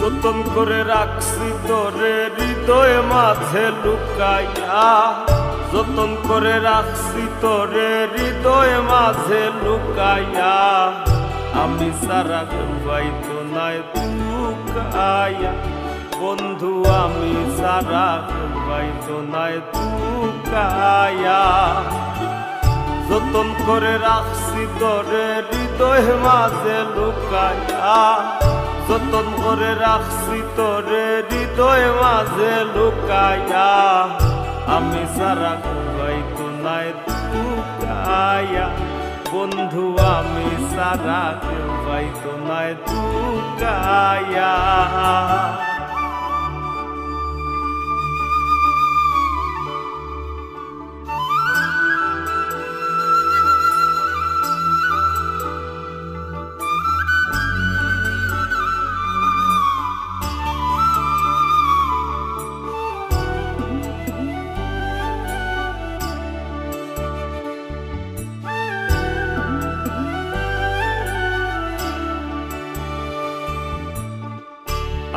যতন করে রাখছি তোরে হৃদয় মাঝে লুকাইয়া, যতন করে রাখছি তোরে হৃদয় মাঝে লুকাইয়া, আমি সারা পাইতো নাই তুকাইয়া, বন্ধু আমি সারা পাইতো নাই তুকাইয়া। যতন করে রাখছি তোরে হৃদয় মাঝে লুকাইয়া, যতন করে রাখছি তোরে হৃদয় মাঝে লুকাইয়া, আমি সারা পাইতো নাই তুকাইয়া, বন্ধু আমি সারা পাইতো নাই তুকাইয়া।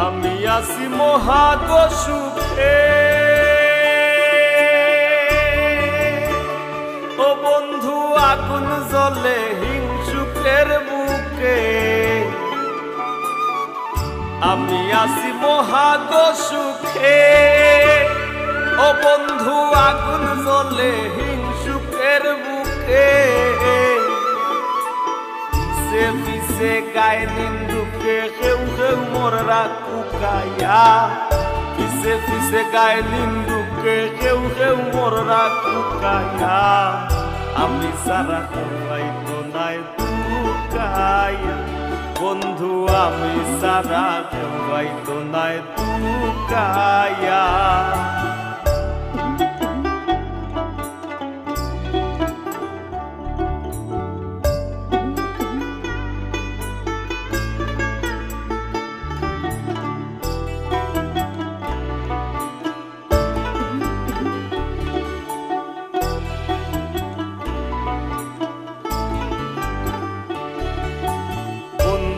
আমি আছি মহাগো সুখে, ও বন্ধু আগুন জ্বলে হিংসুকের বুকে, আমি আছি মহাগো সুখে, ও বন্ধু আগুন জ্বলে হিংসুকের বুকে, পিছে গায়ে নিন্দুকে কেউ কেউ মোরা কুকাইয়া, পিছে পিছে গায়ে নিন্দুকে কেউ কেউ মোরা কুকাইয়া, আমি সারা পাইতো নাই তুকাইয়া, বন্ধু আমি সারা পাইতো নাই তুকাইয়া।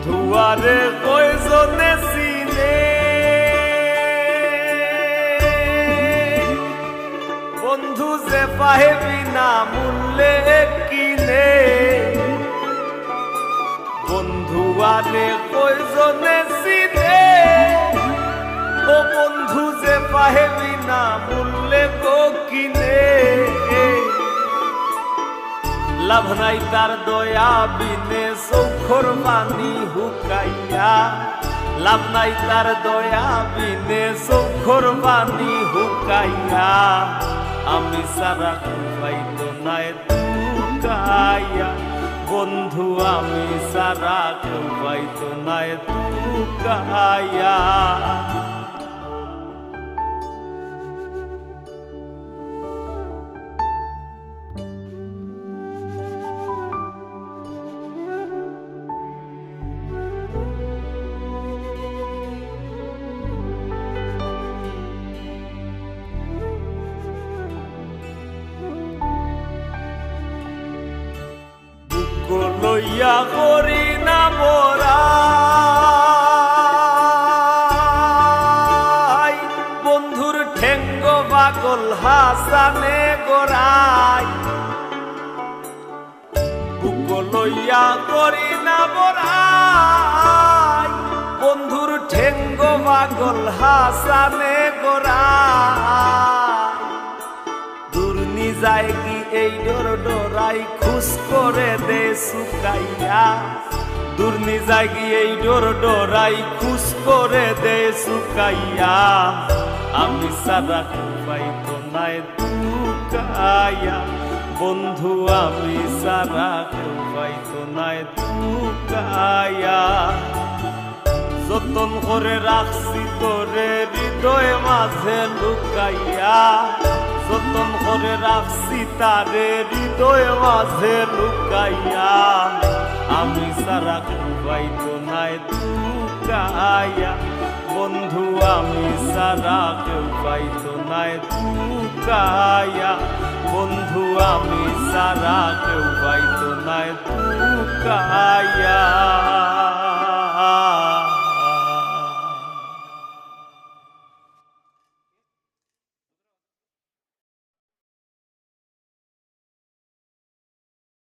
দুয়ারে কয়জনে চিনে, বন্ধু যে পাহেবি না মূল্যে কিনে, বন্ধুয়ারে কয়জনে চিনে, ও বন্ধু যে পাহেবি না মূল্যে গো কিনে, লাভ নাই তার দয়া বিনে চৌখর পানি হুকাইয়া, লাভ নাই তার দয়া বিনে চৌখর পানি হুকাইয়া, আমি সারা পাইতো নাই তুকাইয়া, বন্ধু আমি সারা পাইতো নাই তুকাইয়া। লইয়া করি না বরাই, বন্ধুর ঠেঙ্গ পাগল হাসানে গোরাই, বুক লইয়া করি না বরাই, বন্ধুর ঠেঙ্গ পাগল হাসানে গোরাই, দুর্নি যায় কি এই ডোর ডোরাই খুশ করে দে সুকাইয়া, দুর্নি যায় কি এই ডোর ডোরাই খুশ করে দে সুকাইয়া, আমি সারা পাইতো নাই তুকাইয়া, বন্ধু আমি সারা পাইতো নাই তুকাইয়া। যতন করে রাখছি তোরে হৃদয় মাঝে লুকাইয়া, যতন করে রাখছি তারে হৃদয় মাঝে লুকাইয়া, আমি সারা পাইতো নাই তুকাইয়া, বন্ধু আমি সারা পাইতো নাই তুকাইয়া, বন্ধু আমি সারা পাইতো নাই তুকাইয়া।